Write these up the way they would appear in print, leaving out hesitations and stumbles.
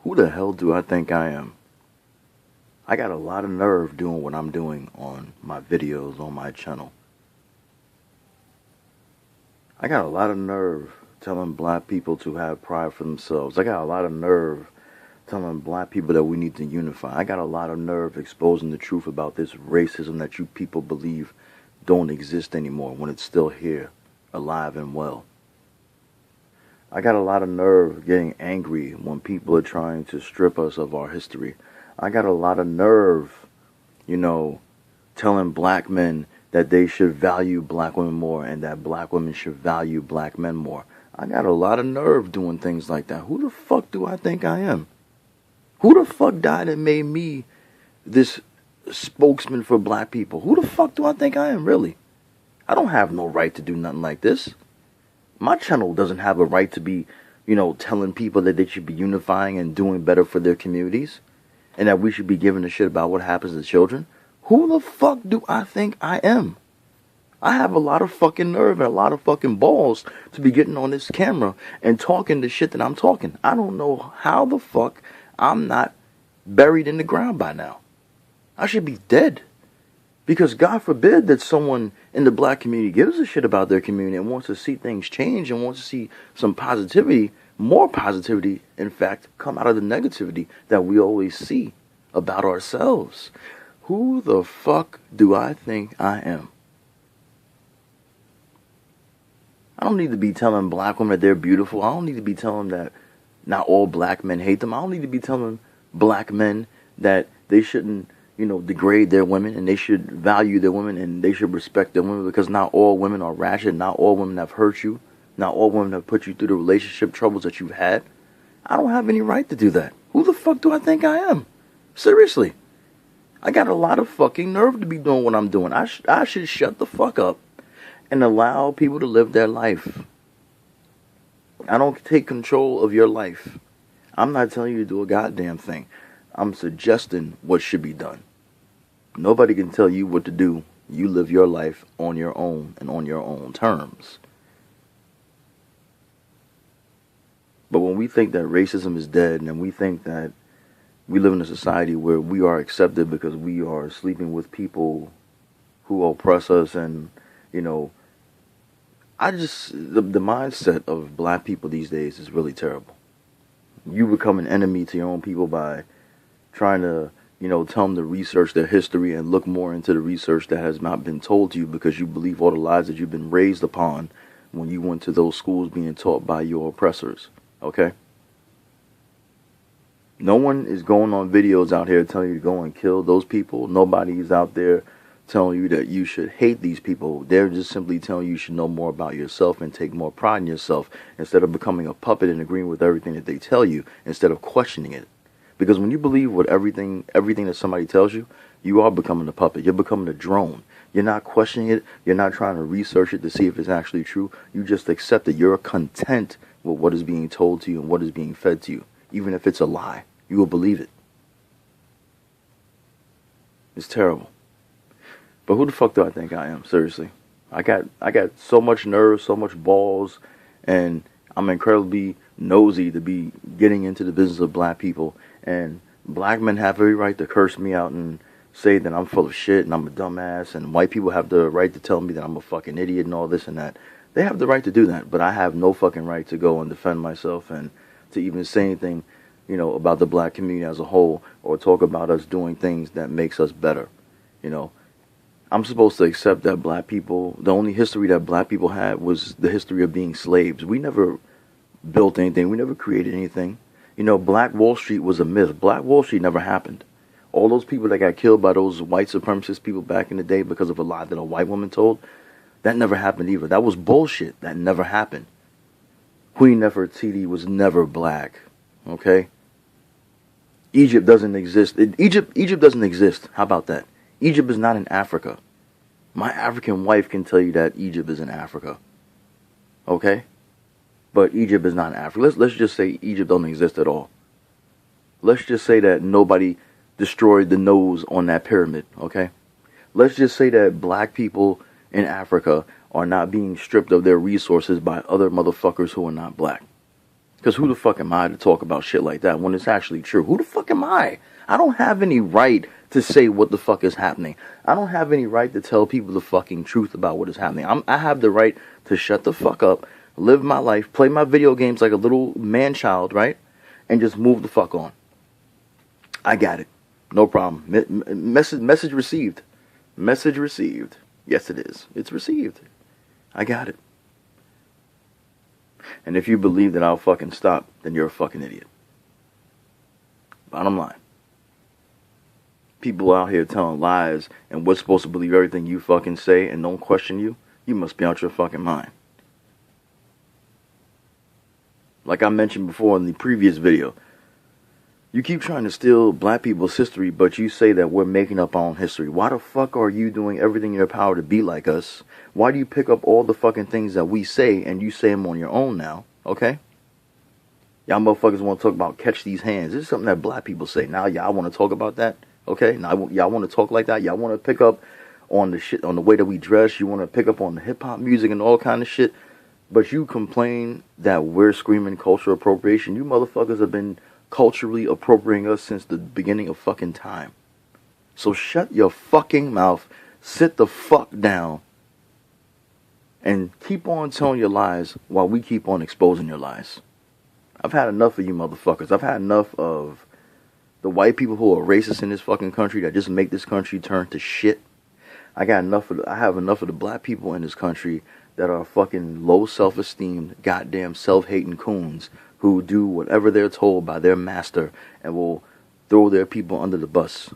Who the hell do I think I am? I got a lot of nerve doing what I'm doing on my videos on my channel. I got a lot of nerve telling black people to have pride for themselves. I got a lot of nerve telling black people that we need to unify. I got a lot of nerve exposing the truth about this racism that you people believe don't exist anymore when it's still here, alive and well. I got a lot of nerve getting angry when people are trying to strip us of our history. I got a lot of nerve, telling black men that they should value black women more and that black women should value black men more. I got a lot of nerve doing things like that. Who the fuck do I think I am? Who the fuck died and made me this spokesman for black people? Who the fuck do I think I am, really? I don't have no right to do nothing like this. My channel doesn't have a right to be, telling people that they should be unifying and doing better for their communities and that we should be giving a shit about what happens to children. Who the fuck do I think I am? I have a lot of fucking nerve and a lot of fucking balls to be getting on this camera and talking the shit that I'm talking. I don't know how the fuck I'm not buried in the ground by now. I should be dead. Because God forbid that someone in the black community gives a shit about their community and wants to see things change and wants to see some positivity, more positivity, in fact, come out of the negativity that we always see about ourselves. Who the fuck do I think I am? I don't need to be telling black women that they're beautiful. I don't need to be telling them that not all black men hate them. I don't need to be telling black men that they shouldn't degrade their women and they should value their women and they should respect their women, because not all women are ratchet, not all women have hurt you, not all women have put you through the relationship troubles that you've had. I don't have any right to do that. Who the fuck do I think I am? Seriously. I got a lot of fucking nerve to be doing what I'm doing. I should shut the fuck up and allow people to live their life. I don't take control of your life. I'm not telling you to do a goddamn thing. I'm suggesting what should be done. Nobody can tell you what to do. You live your life on your own and on your own terms. But when we think that racism is dead and we think that we live in a society where we are accepted because we are sleeping with people who oppress us and, the mindset of black people these days is really terrible. You become an enemy to your own people by trying to, tell them to research their history and look more into the research that has not been told to you because you believe all the lies that you've been raised upon when you went to those schools being taught by your oppressors. Okay? No one is going on videos out here telling you to go and kill those people. Nobody is out there telling you that you should hate these people. They're just simply telling you should know more about yourself and take more pride in yourself instead of becoming a puppet and agreeing with everything that they tell you instead of questioning it. Because when you believe what everything that somebody tells you, you are becoming a puppet. You're becoming a drone. You're not questioning it. You're not trying to research it to see if it's actually true. You just accept it. You're content with what is being told to you and what is being fed to you. Even if it's a lie, you will believe it. It's terrible. But who the fuck do I think I am? Seriously. I got so much nerve, so much balls, and I'm incredibly nosy to be getting into the business of black people. And black men have every right to curse me out and say that I'm full of shit and I'm a dumbass, and white people have the right to tell me that I'm a fucking idiot and all this and that. They have the right to do that, but I have no fucking right to go and defend myself and to even say anything, about the black community as a whole or talk about us doing things that makes us better. I'm supposed to accept that black people, the only history that black people had was the history of being slaves. We never built anything. We never created anything. Black Wall Street was a myth. Black Wall Street never happened. All those people that got killed by those white supremacist people back in the day because of a lie that a white woman told, that never happened either. That was bullshit. That never happened. Queen Nefertiti was never black. Okay? Egypt doesn't exist. Egypt doesn't exist. How about that? Egypt is not in Africa. My African wife can tell you that Egypt is in Africa. Okay? But Egypt is not in Africa. Let's just say Egypt don't exist at all. Let's just say that nobody destroyed the nose on that pyramid, okay? Let's just say that black people in Africa are not being stripped of their resources by other motherfuckers who are not black. Because who the fuck am I to talk about shit like that when it's actually true? Who the fuck am I? I don't have any right to say what the fuck is happening. I don't have any right to tell people the fucking truth about what is happening. I have the right to shut the fuck up, live my life, play my video games like a little man-child, right? And just move the fuck on. I got it. No problem. Message received. Message received. Yes, it is. It's received. I got it. And if you believe that I'll fucking stop, then you're a fucking idiot. Bottom line. People out here telling lies and we're supposed to believe everything you fucking say and don't question you, you must be out your fucking mind. Like I mentioned before in the previous video, you keep trying to steal black people's history, but you say that we're making up our own history. Why the fuck are you doing everything in your power to be like us? Why do you pick up all the fucking things that we say and you say them on your own now? Okay? Y'all motherfuckers want to talk about catch these hands. This is something that black people say. Now y'all want to talk about that? Okay? Now y'all want to talk like that? Y'all want to pick up on the shit, on the way that we dress? You want to pick up on the hip-hop music and all kind of shit? But you complain that we're screaming cultural appropriation. You motherfuckers have been culturally appropriating us since the beginning of fucking time. So shut your fucking mouth, sit the fuck down, and keep on telling your lies while we keep on exposing your lies. I've had enough of you motherfuckers. I've had enough of the white people who are racist in this fucking country that just make this country turn to shit. I have enough of the black people in this country that are fucking low self-esteem, goddamn self-hating coons who do whatever they're told by their master and will throw their people under the bus.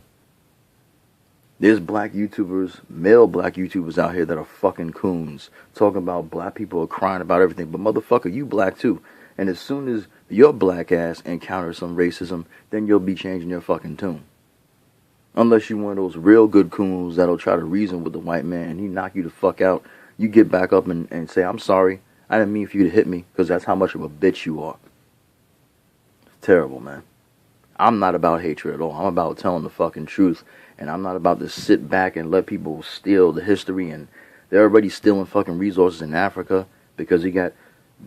There's black YouTubers, male black YouTubers out here that are fucking coons, talking about black people are crying about everything. But motherfucker, you black too. And as soon as your black ass encounters some racism, then you'll be changing your fucking tune. Unless you're one of those real good coons that'll try to reason with the white man and he knock you the fuck out. You get back up and say, I'm sorry, I didn't mean for you to hit me, because that's how much of a bitch you are. Terrible, man. I'm not about hatred at all. I'm about telling the fucking truth. And I'm not about to sit back and let people steal the history. And they're already stealing fucking resources in Africa because you got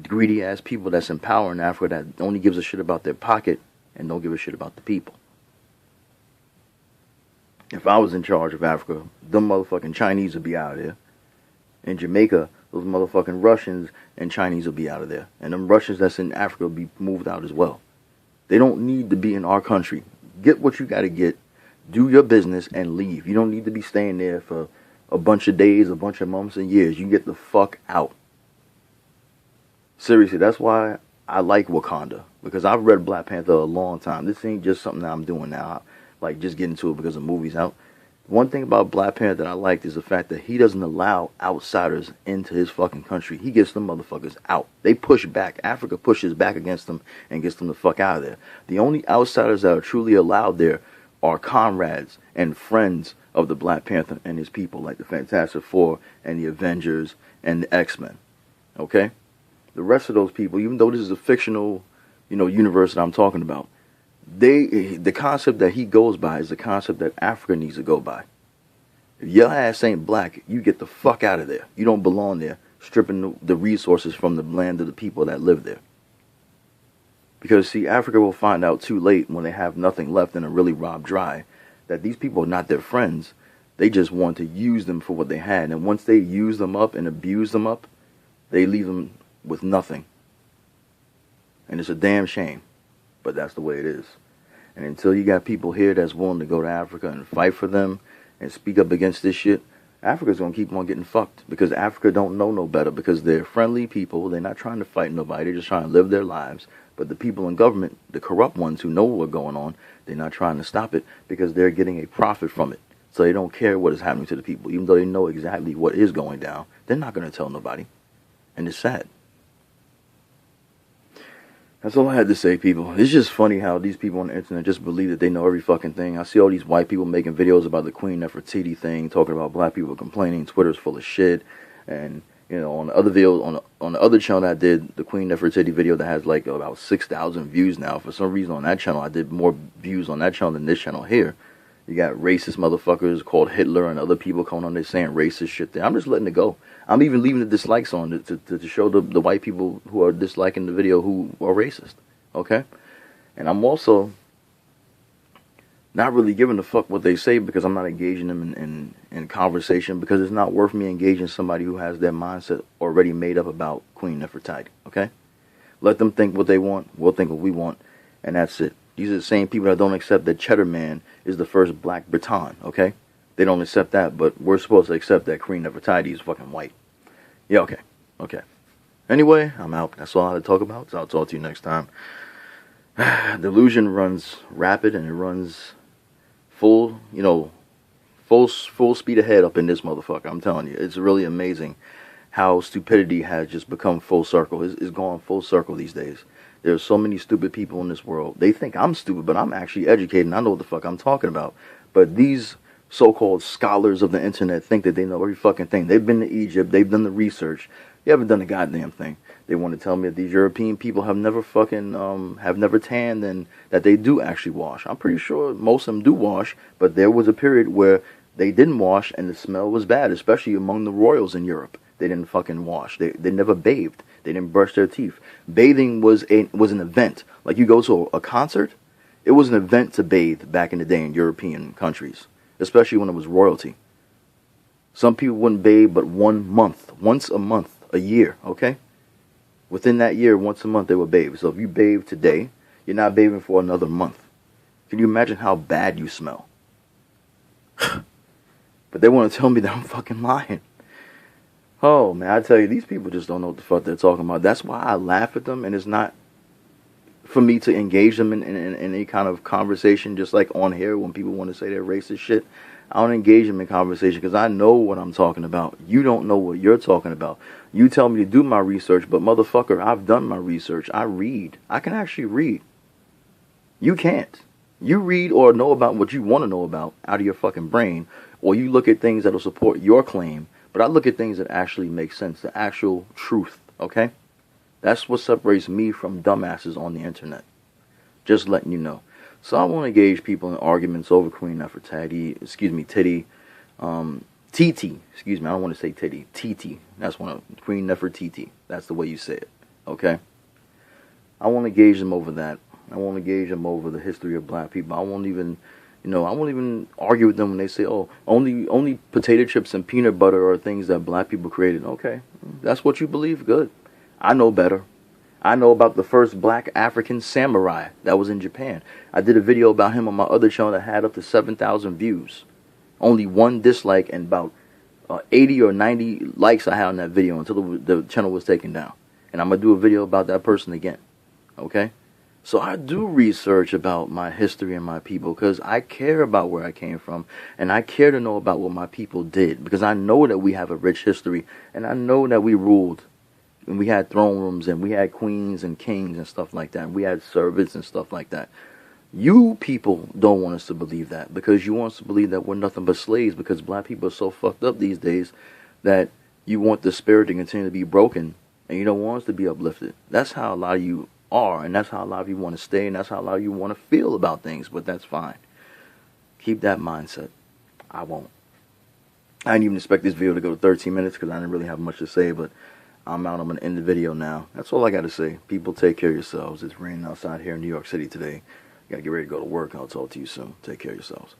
greedy ass people that's in power in Africa that only gives a shit about their pocket and don't give a shit about the people. If I was in charge of Africa, them motherfucking Chinese would be out of there. In Jamaica, those motherfucking Russians and Chinese will be out of there. And them Russians that's in Africa will be moved out as well. They don't need to be in our country. Get what you got to get. Do your business and leave. You don't need to be staying there for a bunch of days, a bunch of months and years. You get the fuck out. Seriously, that's why I like Wakanda. Because I've read Black Panther a long time. This ain't just something that I'm doing now. Like, just getting to it because the movie's out. One thing about Black Panther that I liked is the fact that he doesn't allow outsiders into his fucking country. He gets them motherfuckers out. They push back. Africa pushes back against them and gets them the fuck out of there. The only outsiders that are truly allowed there are comrades and friends of the Black Panther and his people, like the Fantastic Four and the Avengers and the X-Men. Okay? The rest of those people, even though this is a fictional, universe that I'm talking about, the concept that he goes by is the concept that Africa needs to go by. If your ass ain't black, you get the fuck out of there. You don't belong there, stripping the resources from the land of the people that live there. Because, see, Africa will find out too late when they have nothing left and are really robbed dry that these people are not their friends. They just want to use them for what they had. And once they use them up and abuse them up, they leave them with nothing. And it's a damn shame. But that's the way it is. And until you got people here that's willing to go to Africa and fight for them and speak up against this shit, Africa's going to keep on getting fucked. Because Africa don't know no better. Because they're friendly people. They're not trying to fight nobody. They're just trying to live their lives. But the people in government, the corrupt ones who know what's going on, they're not trying to stop it because they're getting a profit from it. So they don't care what is happening to the people. Even though they know exactly what is going down, they're not going to tell nobody. And it's sad. That's all I had to say, people. It's just funny how these people on the internet just believe that they know every fucking thing. I see all these white people making videos about the Queen Nefertiti thing, talking about black people complaining, Twitter's full of shit. And, on the other video, on the other channel that I did, the Queen Nefertiti video that has like about 6,000 views now. For some reason on that channel, I did more views on that channel than this channel here. You got racist motherfuckers called Hitler and other people coming on there saying racist shit there. I'm just letting it go. I'm even leaving the dislikes on to show the white people who are disliking the video who are racist. Okay? And I'm also not really giving a fuck what they say because I'm not engaging them in conversation because it's not worth me engaging somebody who has their mindset already made up about Queen Nefertiti. Okay? Let them think what they want. We'll think what we want. And that's it. These are the same people that don't accept that Cheddar Man is the first black Breton, okay? They don't accept that, but we're supposed to accept that Queen Nefertiti is fucking white. Yeah, okay. Okay. Anyway, I'm out. That's all I had to talk about, so I'll talk to you next time. Delusion runs rapid and it runs full, full speed ahead up in this motherfucker. I'm telling you, it's really amazing how stupidity has just become full circle. It's gone full circle these days. There's so many stupid people in this world. They think I'm stupid, but I'm actually educated and I know what the fuck I'm talking about. But these so-called scholars of the internet think that they know every fucking thing. They've been to Egypt. They've done the research. They haven't done a goddamn thing. They want to tell me that these European people have never tanned and that they do actually wash. I'm pretty sure most of them do wash, but there was a period where they didn't wash and the smell was bad, especially among the royals in Europe. They didn't fucking wash. They never bathed. They didn't brush their teeth. Bathing was an event. Like you go to a concert, it was an event to bathe back in the day in European countries, especially when it was royalty. Some people wouldn't bathe but once a month, a year, okay? Within that year, once a month they would bathe. So if you bathe today, you're not bathing for another month. Can you imagine how bad you smell? But they want to tell me that I'm fucking lying. Oh, man, I tell you, these people just don't know what the fuck they're talking about. That's why I laugh at them, and it's not for me to engage them in any kind of conversation, just like on here when people want to say they're racist shit. I don't engage them in conversation because I know what I'm talking about. You don't know what you're talking about. You tell me to do my research, but motherfucker, I've done my research. I read. I can actually read. You can't. You read or know about what you want to know about out of your fucking brain, or you look at things that will support your claim. But I look at things that actually make sense, the actual truth, okay? That's what separates me from dumbasses on the internet. Just letting you know. So I won't engage people in arguments over Queen Nefertiti, Titi, Titi, I don't want to say Titi, Titi. That's one of Queen Nefertiti. That's the way you say it, okay? I won't engage them over that. I won't engage them over the history of black people. I won't even argue with them when they say, oh, only potato chips and peanut butter are things that black people created. Okay, that's what you believe. Good. I know better. I know about the first black African samurai that was in Japan. I did a video about him on my other channel that had up to 7,000 views. Only one dislike and about 80 or 90 likes I had on that video until the channel was taken down. And I'm going to do a video about that person again. Okay? So I do research about my history and my people because I care about where I came from and I care to know about what my people did because I know that we have a rich history and I know that we ruled and we had throne rooms and we had queens and kings and stuff like that. And we had servants and stuff like that. You people don't want us to believe that because you want us to believe that we're nothing but slaves because black people are so fucked up these days that you want the spirit to continue to be broken and you don't want us to be uplifted. That's how a lot of you are, and that's how a lot of you want to stay, and that's how a lot of you want to feel about things, but that's fine. Keep that mindset. I won't. I didn't even expect this video to go to 13 minutes because I didn't really have much to say, but I'm out. I'm going to end the video now. That's all I got to say. People, take care of yourselves. It's raining outside here in New York City today. Got to get ready to go to work. I'll talk to you soon. Take care of yourselves.